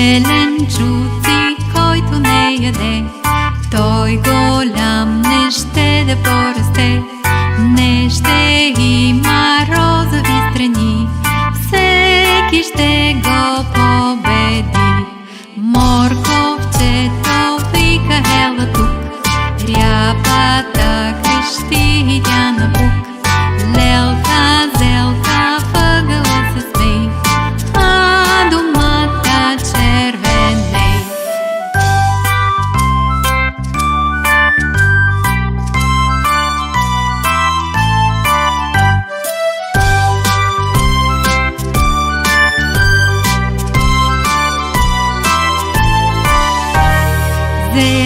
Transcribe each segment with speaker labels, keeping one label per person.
Speaker 1: Зеленчуци, който не яде, той голям не ще да порасте, не ще има розови страни, всеки ще го победи. Морковчето вика ела тук, ряпата крещи тя напук, лелка, зелка въгъла се смей, а домата червеней.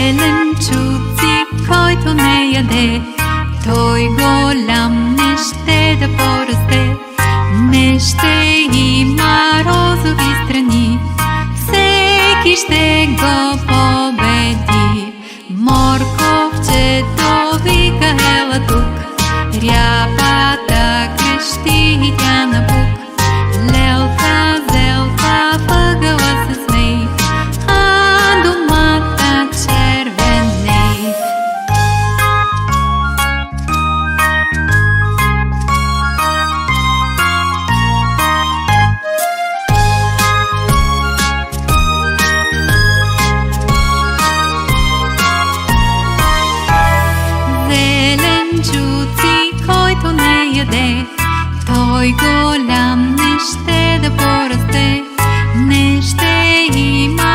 Speaker 1: Зеленчуци, който не яде, той голям не ще да порасте, не ще има розови страни, всеки ще го победи. Морковчето вика ела тук, ряпата крещи тя напук, лелка, зелка въгъла се смей, а домата червеней. Зеленчуци, който не яде, той голям не ще да порасте, не ще има